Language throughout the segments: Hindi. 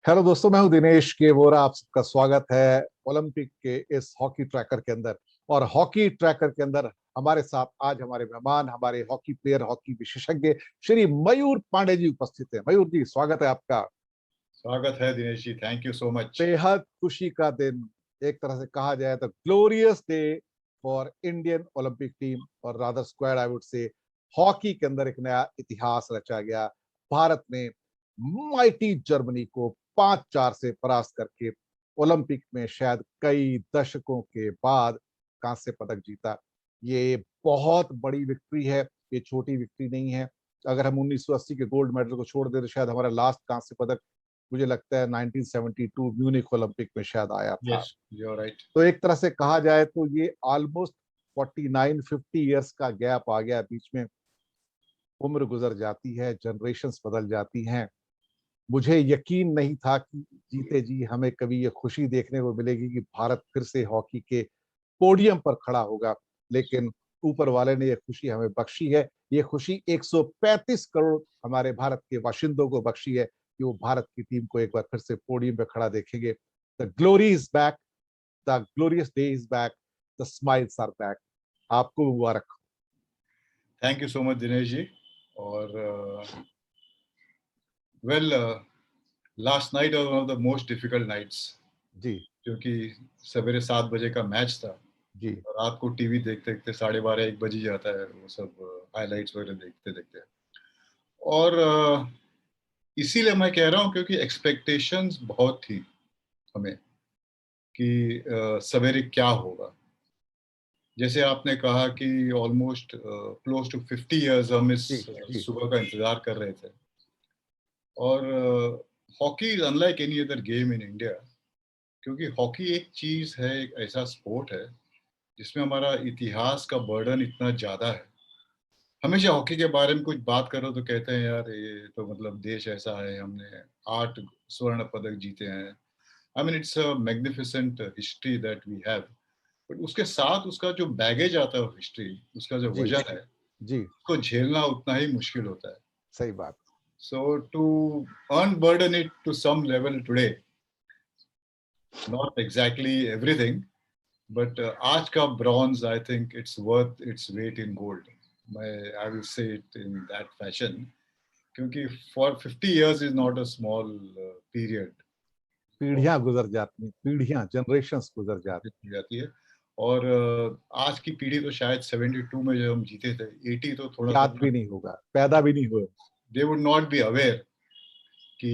हेलो दोस्तों, मैं हूं दिनेश के वोरा। आप सबका स्वागत है ओलंपिक के इस हॉकी ट्रैकर के अंदर। और हॉकी ट्रैकर के अंदर हमारे साथ आज हमारे मेहमान, हमारे हॉकी प्लेयर, हॉकी विशेषज्ञ श्री मयूर पांडे जी उपस्थित हैं। मयूर जी, स्वागत है आपका। स्वागत है दिनेश जी, थैंक यू सो मच। बेहद खुशी का दिन, एक तरह से कहा जाए तो glorious day for Indian Olympic team और rather squad I would say. Hockey के अंदर एक नया इतिहास रचा गया। भारत ने माइटी जर्मनी को 5-4 से परास्त करके ओलंपिक में शायद कई दशकों के बाद कांस्य पदक जीता। ये बहुत बड़ी विक्ट्री है, ये छोटी विक्ट्री नहीं है। अगर हम 1980 के गोल्ड मेडल को छोड़ दें तो शायद हमारा लास्ट कांस्य पदक मुझे लगता है 1972 म्यूनिख ओलंपिक में शायद आया था। Yes, you are right. तो एक तरह से कहा जाए तो ये ऑलमोस्ट 49-50 ईयर्स का गैप आ गया बीच में। उम्र गुजर जाती है, जनरेशंस बदल जाती हैं। मुझे यकीन नहीं था कि जीते जी हमें कभी ये खुशी देखने को मिलेगी कि भारत फिर से हॉकी के पोडियम पर खड़ा होगा। लेकिन ऊपर वाले ने ये खुशी हमें बख्शी है। ये खुशी 135 करोड़ हमारे भारत के बाशिंदों को बख्शी है कि वो भारत की टीम को एक बार फिर से पोडियम पे खड़ा देखेंगे। The glory is back, the glorious day is back, the smiles are back. आपको मुबारक। Thank you so much Dinesh ji. और well, last night was one of the most difficult nights, जी क्योंकि सवेरे 7 बजे का मैच था जी और रात को टीवी देखते देखते 12:30-1 बज ही जाता है, वो सब हाइलाइट्स वगैरह देखते देखते। और इसीलिए मैं कह रहा हूँ, क्योंकि एक्सपेक्टेशंस बहुत थी हमें कि सवेरे क्या होगा। जैसे आपने कहा कि ऑलमोस्ट क्लोज टू 50 इयर्स हम इस जी जी सुबह का इंतजार कर रहे थे। और hockey is unlike any other game in India, क्योंकि हॉकी एक चीज है, एक ऐसा स्पोर्ट है जिसमें हमारा इतिहास का बर्डन इतना ज्यादा है। हमेशा हॉकी के बारे में कुछ बात करो तो कहते हैं यार ये तो मतलब देश ऐसा है, हमने 8 स्वर्ण पदक जीते हैं। I mean it's a magnificent history that we have. But उसके साथ उसका जो बैगेज आता है हिस्ट्री, उसका जो जी वजन है, जी। उसको झेलना उतना ही मुश्किल होता है। सही बात। So to unburden it to some level today, not exactly everything, but आज का bronze, I think it's worth its weight in gold. I will say it in that fashion, क्योंकि for 50 years is not a small period of पीढ़ियां गुजर जाती हैं, पीढ़ियां, जनरेशंस गुजर जाती की जाती है। और आज की पीढ़ी तो शायद 72 में जब हम जीते थे, 80 तो हैं। थोड़ा सा याद भी नहीं होगा, पैदा भी नहीं हुए। they would not be aware कि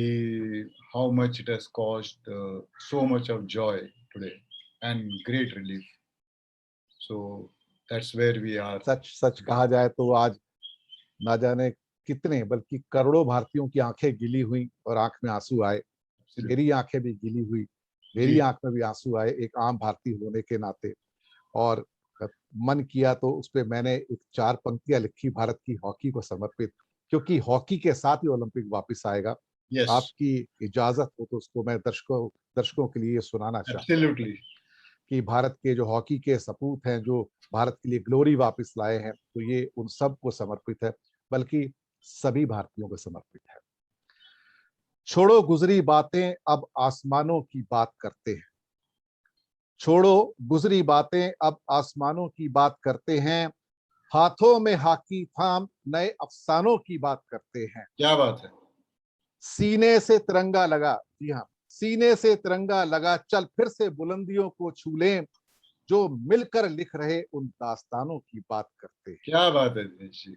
how much it has caused so much of joy today and great relief. So that's where we are. सच सच कहा जाए तो आज ना जाने कितने, बल्कि करोड़ों भारतीयों की आंखें गीली हुई और आंख में आंसू आए। Absolutely. मेरी आंखें भी गीली हुई, मेरी जी, आंख में भी आंसू आए एक आम भारतीय होने के नाते। और मन किया तो उस पे मैंने एक 4 पंक्तियां लिखी भारत की हॉकी को समर्पित, क्योंकि हॉकी के साथ ही ओलंपिक वापस आएगा। yes, आपकी इजाजत हो तो उसको मैं दर्शकों दर्शकों के लिए सुनाना चाहता हूँ absolutely. कि भारत के जो हॉकी के सपूत हैं, जो भारत के लिए ग्लोरी वापस लाए हैं, तो ये उन सब को समर्पित है, बल्कि सभी भारतीयों को समर्पित है। छोड़ो गुजरी बातें, अब आसमानों की बात करते हैं। छोड़ो गुजरी बातें, अब आसमानों की बात करते हैं। हाथों में हॉकी थाम नए अफसानों की बात करते हैं। क्या बात है। सीने से तिरंगा लगा, जी हाँ, सीने से तिरंगा लगा, चल फिर से बुलंदियों को छू लें। जो मिलकर लिख रहे उन दास्तानों की बात करते हैं। क्या बात है दिनेश जी,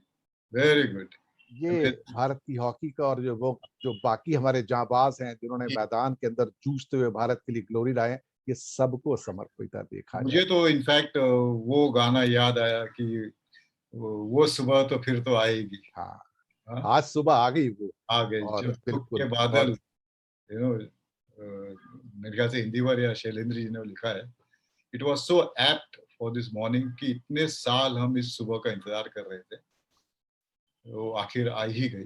वेरी गुड। ये भारत की हॉकी का, और जो बाकी हमारे जांबाज हैं जिन्होंने मैदान के अंदर जूझते हुए भारत के लिए ग्लोरी लाए, ये सबको समर्पित है देखा जाए। मुझे तो इनफैक्ट वो गाना याद आया कि वो सुबह तो फिर तो आएगी। हाँ, हाँ, आज सुबह आ गई वो। आ गए और जब दुख के बिल्कुल। बादल, और यू नो, मेरे ख्याल से हिंदीवर या शैलेंद्र जी ने लिखा है। It was so apt for this morning कि इतने साल हम इस सुबह का इंतजार कर रहे थे, वो आखिर आ ही गई।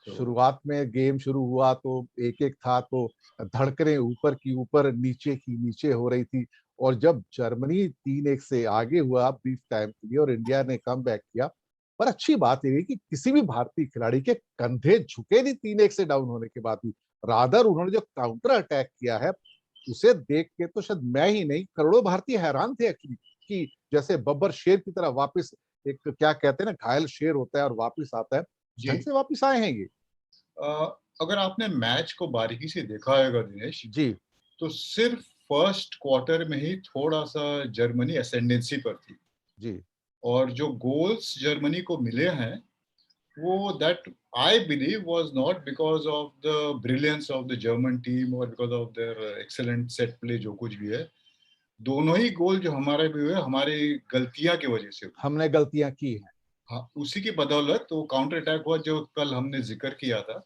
तो शुरुआत में गेम शुरू हुआ तो एक एक था, तो धड़कने ऊपर की ऊपर, नीचे की नीचे हो रही थी। और जब जर्मनी 3-1 से आगे हुआ ब्रीफ टाइम के लिए और इंडिया ने कम बैक किया, पर अच्छी बात यह है कि किसी भी भारतीय खिलाड़ी के कंधे झुके नहीं 3-1 से डाउन होने के बाद भी। रादर उन्होंने जो काउंटर अटैक किया है उसे देख के तो शायद मैं ही नहीं करोड़ों भारतीय हैरान थे एक्चुअली, कि जैसे बब्बर शेर की तरह वापस, एक क्या कहते हैं ना, घायल शेर होता है और वापस आता है, उस जी। ढंग से वापस आए हैं ये। अगर आपने मैच को बारीकी से देखा होगा दिनेश, जी तो सिर्फ फर्स्ट क्वार्टर में ही थोड़ा-सा जर्मनी असेंडेंसी पर थी जी। और जो गोल्स जर्मनी को मिले हैं, वो that I believe was not because of the brilliance of the German team और because of their excellent set play जो कुछ भी है। दोनों ही गोल जो हमारे भी हुए, हमारी गलतियाँ की वजह से हुए। हमने गलतियां की हैं। हाँ, उसी की बदौलत वो काउंटर अटैक हुआ जो कल हमने ज़िक्र किया था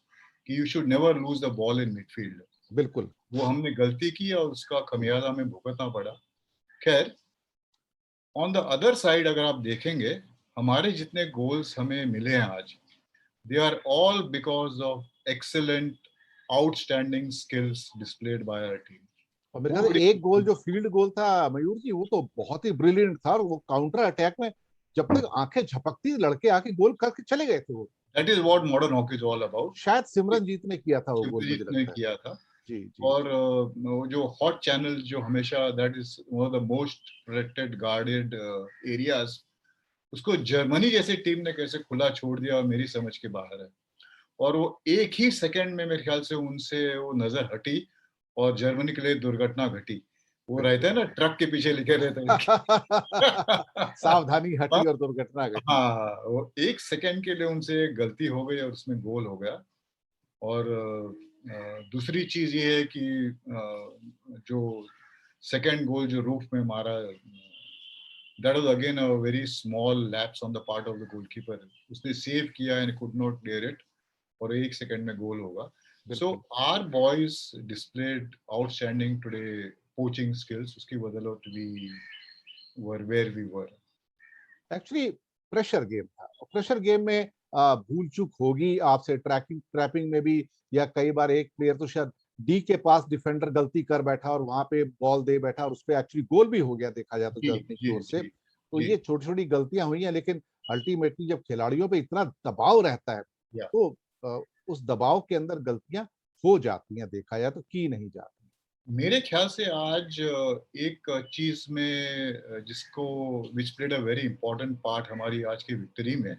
कि you should never lose the ball in midfield. बिल्कुल। वो हमने गलती की और उसका खमियाजा हमें भुगतना पड़ा। खैर, ऑन द अदर साइड अगर आप देखेंगे, हमारे जितने गोल्स हमें मिले हैं आज, they are all because of excellent, outstanding skills displayed by our team. और मेरे वो ख्याल बड़ी से एक गोल जो फील्ड गोल था मयूर जी, वो तो बहुत ही ब्रिलियंट था, और वो काउंटर अटैक में जब तक आंखें झपकती लड़के आके गोल करके चले गए थे वो। That is what modern hockey is all about. शायद सिमरनजीत ने किया था वो गोल, मुझे शिवजीत ने लगता है। किया था। जी जी और जी। वो जो हॉट चैनल जो हमेशा that is one of the most protected guarded areas, उसको जर्मनी जैसी टीम ने कैसे खुला छोड़ दिया और मेरी समझ के बाहर है। और वो एक ही सेकंड में मेरे ख्याल से उनसे वो नजर हटी और जर्मनी के लिए दुर्घटना घटी। वो रहता बिल्कुल। है ना ट्रक के पीछे लिखे रहते हैं। सावधानी हाँ, हटी और दुर्घटना घटी। हाँ, वो एक सेकंड के लिए उनसे एक गलती हो गई और उसमें गोल हो गया। और दूसरी चीज़ ये है कि जो सेकंड गोल जो रूफ में मारा, that was again a very small lapse on the part of the goalkeeper. उसने सेव किया and could not clear it और 1 सेकंड में गोल होगा। सो बिल्कुल। Our boys displayed outstanding today coaching skills, उसकी बदौलत we were where we were. Actually pressure game था, और प्रेशर गेम में भूल चूक होगी आपसे, ट्रैकिंग ट्रैपिंग में भी, या कई बार एक प्लेयर तो शायद डी के पास डिफेंडर गलती कर बैठा और वहां पे बॉल दे बैठा और उस पे एक्चुअली गोल भी हो गया, देखा जाए तो जी, जर्मनी की जी, ओर से। जी, तो जी। ये छोटी छोटी गलतियां हुई हैं, लेकिन अल्टीमेटली जब खिलाड़ियों पे इतना दबाव रहता है या तो उस दबाव के अंदर गलतियां हो जाती हैं, देखा जाए तो की नहीं जाती। मेरे ख्याल से आज एक चीज में जिसको which played a very important part हमारी आज की विक्ट्री में,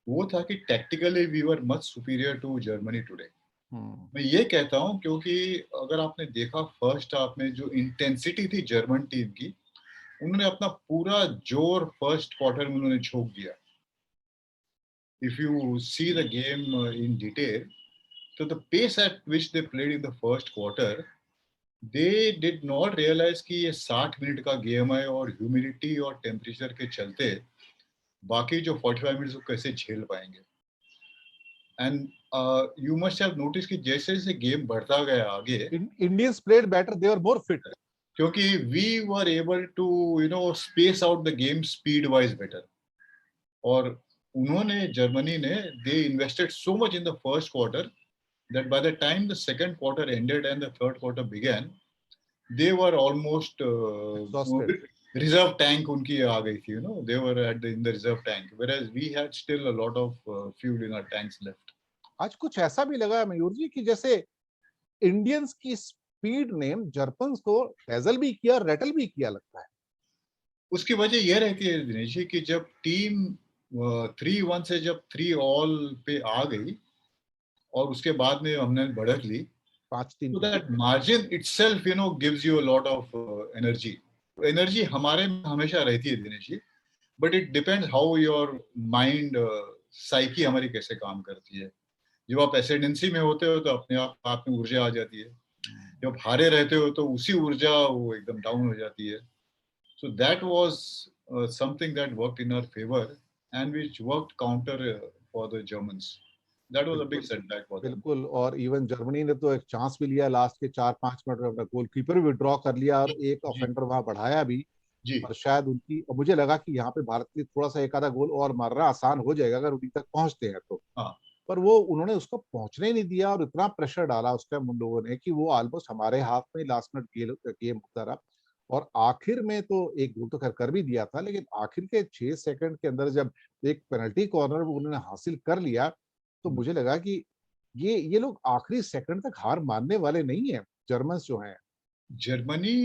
वो था कि tactically we were much superior to Germany today. Hmm. मैं ये कहता हूँ क्योंकि अगर आपने देखा फर्स्ट हाफ में जो इंटेंसिटी थी जर्मन टीम की, उन्होंने अपना पूरा जोर फर्स्ट क्वार्टर में उन्होंने झोंक दिया। If you see the game in detail, तो the pace at which they played in the first quarter, they did not realise कि ये 60 मिनट का गेम है और ह्यूमिडिटी और टेम्परेचर के चलते बाकी जो 45 मिनट्स को कैसे झेल पाएंगे। And you must have notice कि जैसे जैसे गेम बढ़ता गया आगे, Indians played better, they are more fit. क्योंकि we were able to space out the game speed wise better. और उन्होंने जर्मनी ने they invested so much in the first quarter that by the time the second quarter ended and the third quarter began, they were almost exhausted. reserve tank उनकी आ गई थी, they were in the reserve tank, whereas we had still a lot of fuel in our tanks left. आज कुछ ऐसा भी लगा मयूर जी कि जैसे इंडियंस की स्पीड ने जर्पन्स को डेजल भी किया, रेटल भी किया, लगता है। उसकी वजह यह रहती है दिनेश जी कि जब टीम 3-1 से जब 3-all पे आ गई और उसके बाद में हमने बढ़त ली, 5-3 so पे that जीत गए। margin itself gives you a lot of energy. Energy हमारे में हमेशा रहती है Dinesh ji, but it depends how your mind psyche हमारी कैसे काम करती है। जब आप एसिडेंसी में होते हो तो अपने आप में ऊर्जा आ जाती है, जब हारे रहते हो तो उसी ऊर्जा वो एकदम डाउन हो जाती है। So that was something that worked in our favour and which worked counter for the Germans. That was a big बिल्कुल सेटबैक फॉर देम। बिल्कुल। और इवन जर्मनी ने तो एक चांस भी लिया लास्ट के 4-5 मिनट में, अपना गोलकीपर भी ड्रॉ कर लिया और एक जी, ऑफेंडर वहां बढ़ाया भी। जी, और शायद उनकी, और मुझे लगा कि यहाँ पे भारत के लिए थोड़ा सा एक आधा गोल और मारना आसान हो जाएगा अगर उन्हीं तक पहुंचते हैं तो। हाँ, पर वो उन्होंने उसको पहुंचने ही नहीं दिया, और इतना प्रेशर डाला उस टाइम उन लोगों ने कि वो ऑलमोस्ट हमारे हाथ में लास्ट मिनट गेम होता रहा। और आखिर में तो एक गोल तो खैर कर भी दिया था, लेकिन आखिर के 6 सेकंड के अंदर जब एक पेनल्टी कॉर्नर उन्होंने हासिल कर लिया, तो मुझे लगा कि ये लोग आखिरी सेकंड तक हार मानने वाले नहीं है, जर्मन्स जो हैं। Germany,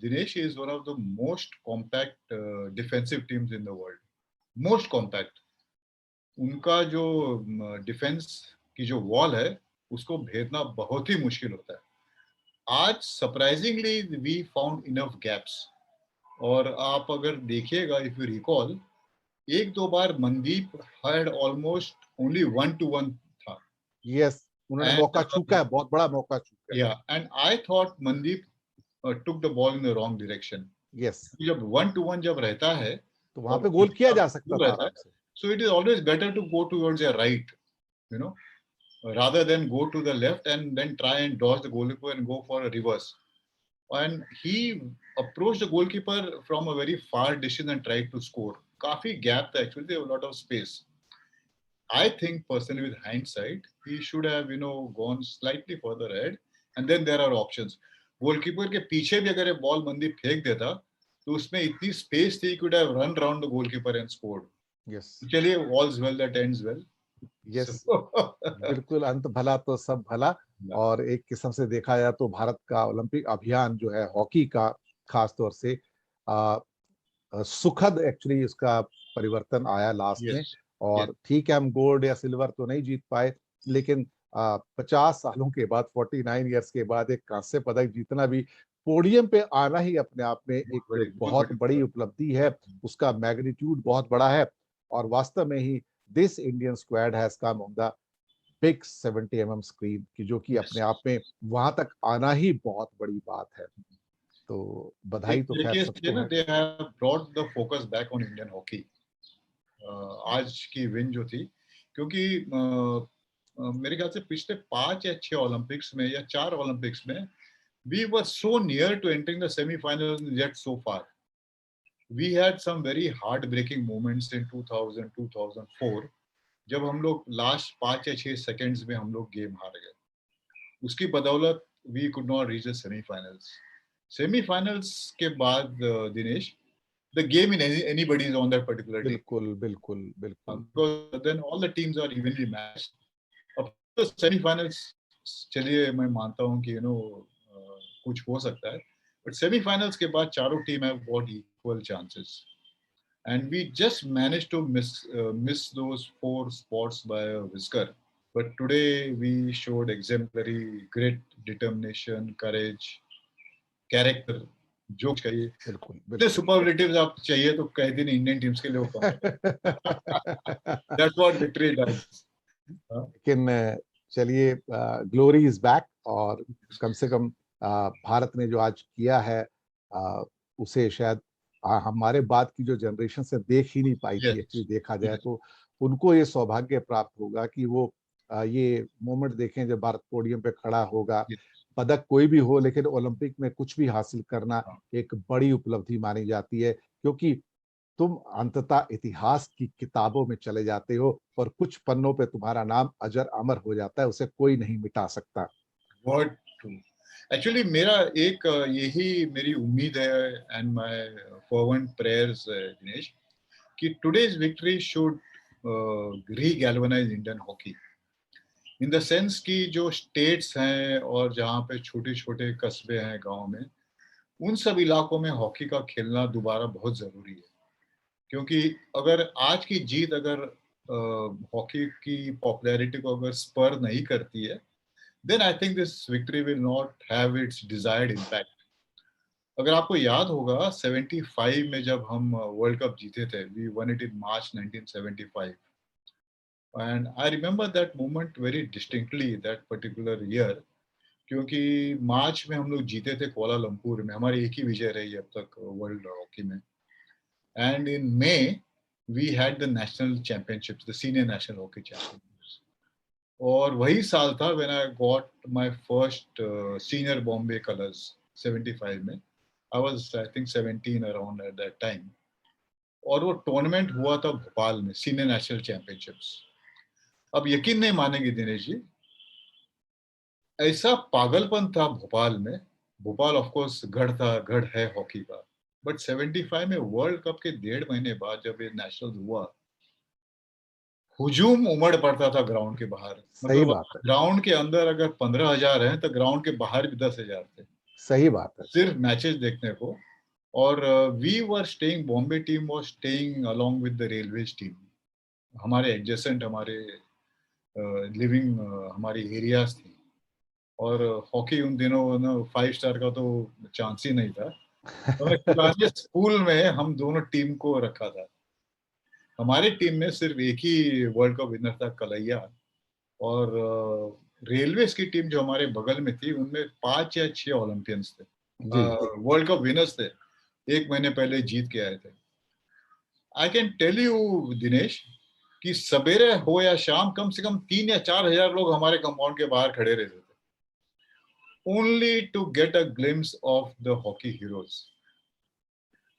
Dinesh, is one of the most compact defensive teams in the world, most compact. उनका जो डिफेंस की जो वॉल है उसको भेदना बहुत ही मुश्किल होता है। आज surprisingly we found enough gaps. और आप अगर देखिएगा, इफ यू रिकॉल, एक दो बार मनदीप हैड ऑलमोस्ट ओनली 1-1 था। यस, उन्होंने मौका चूका एंड है, बहुत बड़ा मौका चूका है। या and I thought Mandeep took the ball in the wrong direction. Yes, जब 1-1 जब रहता है तो वहां और पे गोल किया जा सकता दूर था रहता है, आराम से। so it is always better to go towards your right, you know, rather than go to the left and then try and dodge the goalkeeper and go for a reverse. And he approached the goalkeeper from a very far distance and tried to score. काफी gap था actually, there was a lot of space. I think personally, with hindsight, he should have, gone slightly further ahead, and then there are options. Goalkeeper के पीछे भी अगर ये बॉल मंदी फेंक देता तो उसमें इतनी स्पेस थी, could have run round the goalkeeper and scored. Yes, चलिए, all's well that ends well. Yes, So, बिल्कुल, अंत भला तो सब भला। और एक किस्म से देखा जाए तो भारत का ओलंपिक अभियान जो है हॉकी का, खास तौर से आ, सुखद एक्चुअली उसका परिवर्तन आया लास्ट में। yes, yes, और ठीक है, हम गोल्ड या सिल्वर तो नहीं जीत पाए, लेकिन 50 सालों के बाद, 49 ईयर्स के बाद एक कांस्य पदक जीतना भी, पोडियम पे आना ही अपने आप में एक बहुत बहुत बड़ी बड़ी बात। उपलब्धि है। उसका मैग्नीट्यूड बहुत बड़ा है। और वास्तव में ही this Indian squad has come on the big 70 mm screen, की जो कि अपने Yes. आप में वहां तक आना ही बहुत बड़ी बात है। तो बधाई एक तो खैर तरीके से सबको ना, है। They have brought the focus back on Indian hockey. आज की विन जो थी, क्योंकि मेरे ख्याल से पिछले 5 या 6 ओलंपिक्स में या 4 ओलंपिक्स में we were so near to entering the semi-finals yet so far. We had some very heartbreaking moments in 2000, 2004, जब हम लोग लास्ट 5 या 6 सेकंड्स में हम लोग गेम हार गए। उसकी बदौलत we could not reach the semi-finals. Semi-finals के बाद, Dinesh, the game in anybody's on that particular day. बिल्कुल, बिल्कुल, बिल्कुल। Because then all the teams are evenly matched. अब तो सेमीफाइनल्स, चलिए मैं मानता हूँ कि कुछ हो सकता है, बट सेमीफाइनल्स के बाद चारों team have got equal chances, and we just manage to miss those 4 spots by a whisker. But today we showed exemplary grit, determination, courage, character, जो चाहिए। बिल्कुल, इतने बिल्कुल। सुपरलेटिव्स आप चाहिए तो कह दिन इंडियन टीम्स के लिए वो कम है। That's what victory does. लेकिन चलिए, ग्लोरी इज बैक। और कम से कम भारत ने जो आज किया है, उसे शायद हमारे बाद की जो जनरेशन से देख ही नहीं पाई थी। यस, एक्चुअली देखा जाए तो उनको ये सौभाग्य प्राप्त होगा कि वो ये मोमेंट देखें जब भारत पोडियम पे खड़ा होगा। पदक कोई भी हो, लेकिन ओलंपिक में कुछ भी हासिल करना एक बड़ी उपलब्धि मानी जाती है, क्योंकि तुम अंततः इतिहास की किताबों में चले जाते हो और कुछ पन्नों पे तुम्हारा नाम अजर अमर हो जाता है, उसे कोई नहीं मिटा सकता। What true. एक्चुअली मेरा एक यही मेरी उम्मीद है and my fervent prayers, Dinesh, कि today's victory should regalvanise Indian hockey, in the sense कि जो स्टेट्स हैं और जहाँ पे छोटे छोटे कस्बे हैं गांव में, उन सब इलाकों में हॉकी का खेलना दोबारा बहुत जरूरी है। क्योंकि अगर आज की जीत अगर हॉकी की पॉपुलैरिटी को अगर स्पर नहीं करती है, then I think this victory will not have its desired impact. अगर आपको याद होगा 75 में जब हम वर्ल्ड कप जीते थे, we won it in March 1975, and I remember that moment very distinctly, that particular year, क्योंकि मार्च में हम लोग जीते थे कोलालमपुर में, हमारी एक ही विजय रही अब तक वर्ल्ड हॉकी में, and in May we had the national championships, the senior national hockey championships. और वही साल था when I got my first senior Bombay colors 75 में. I was I think 17 around at that time. और वो टूर्नामेंट हुआ था भोपाल में, सीनियर नेशनल चैंपियनशिप्स। अब यकीन नहीं मानेंगे दिनेश जी, ऐसा पागलपन था भोपाल में। भोपाल ऑफ कोर्स गढ़ था, गढ़ है हॉकी का, बट 75 में वर्ल्ड कप के 1.5 महीने बाद जब ये नेशनल हुआ, हुजूम उमड़ पड़ता था ग्राउंड के बाहर। सही मतलब बात है। ग्राउंड के अंदर अगर 15,000 हैं तो ग्राउंड के बाहर भी 10,000 थे, सही बात है। सिर्फ मैचेस देखने को। और we were staying, Bombay team was staying along with the Railways team. हमारे एडजेसेंट, हमारे लिविंग हमारी एरियाज थी। और हॉकी उन दिनों ना 5 स्टार का तो चांस ही नहीं था। तो मैं पुराने स्कूल में हम दोनों टीम को रखा था। हमारी टीम में सिर्फ एक ही वर्ल्ड कप विनर था, कलैया। और रेलवेज की टीम जो हमारे बगल में थी उनमें 5 या 6 ओलंपियंस थे, जी। वर्ल्ड कप विनर्स थे, 1 महीने पहले जीत के आए थे। I can tell you Dinesh कि सवेरे हो या शाम कम से कम 3 या 4 हजार लोग हमारे कंपाउंड के बाहर खड़े रहते थे, only to get a glimpse of the hockey heroes.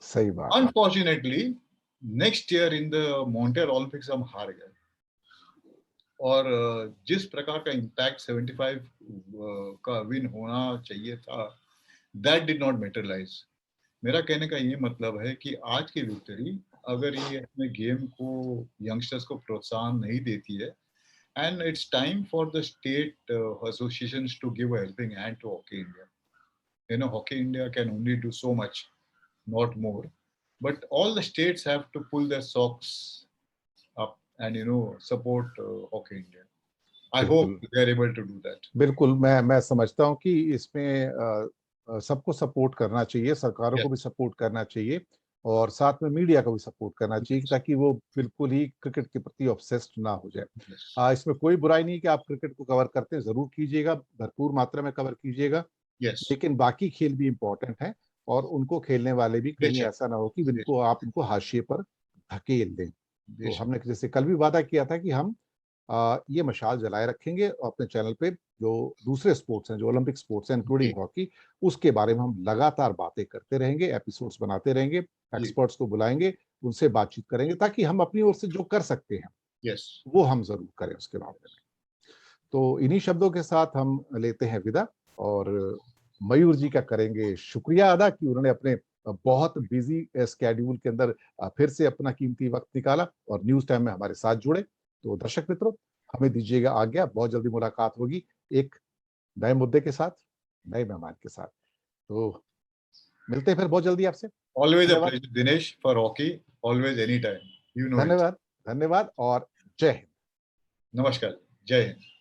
सही बात है। Unfortunately next year in the Montreal Olympics हम हार गए। और जिस प्रकार का इम्पैक्ट 75 का विन होना चाहिए था, दैट डिड नॉट मेटेरियलाइज। मेरा कहने का ये मतलब है कि आज की विक्ट्री अगर ये अपने गेम को, यंगस्टर्स को प्रोत्साहन नहीं देती है, and it's time for the state associations to give a helping hand to Hockey India. You know, Hockey India can only do so much, not more. But all the states have to pull their socks up and support Hockey India. I hope बिल्कुल they are able to do that. बिल्कुल, मैं समझता हूँ कि इसमें सबको सपोर्ट करना चाहिए, सरकारों Yes, को भी सपोर्ट करना चाहिए और साथ में मीडिया को भी सपोर्ट करना चाहिए yes, ताकि वो बिल्कुल ही क्रिकेट के प्रति ऑब्सेस्ड ना हो जाए। yes, इसमें कोई बुराई नहीं कि आप क्रिकेट को कवर करते हैं, जरूर कीजिएगा, भरपूर मात्रा में कवर कीजिएगा, yes. लेकिन बाकी खेल भी इम्पोर्टेंट है और उनको खेलने वाले भी कहीं बेशक, ऐसा ना हो कि बेशक, इनको आप इनको हाशिए पर धकेल दें। तो बेशक। हमने जैसे कल भी वादा किया था कि हम ये मशाल जलाए रखेंगे और अपने चैनल पे जो दूसरे स्पोर्ट्स हैं, जो ओलंपिक स्पोर्ट्स हैं जी, इंक्लूडिंग हॉकी, उसके बारे में हम लगातार बातें करते रहेंगे, एपिसोड्स बनाते रहेंगे, जी, एक्सपर्ट्स को बुलाएंगे, उनसे बातचीत करेंगे ताकि हम अपनी ओर से जो कर सकते हैं yes. वो हम जरूर करें उसके मामले में। तो इन्हीं शब्दों के साथ हम लेते हैं विदा और मयूर जी का करेंगे शुक्रिया अदा कि उन्होंने अपने बहुत बिजी स्केड्यूल के अंदर फिर से अपना कीमती वक्त निकाला और न्यूज टाइम में हमारे साथ जुड़े। तो दर्शक मित्रों, हमें दीजिएगा आज्ञा, बहुत जल्दी मुलाकात होगी एक नए मुद्दे के साथ, नए मेहमान के साथ। तो मिलते हैं फिर बहुत जल्दी आपसे। Always a धन्यवाद। pleasure, Dinesh, for hockey. Always, anytime. You know it. धन्यवाद। धन्यवाद और जय हिंद। नमस्कार, जय हिंद।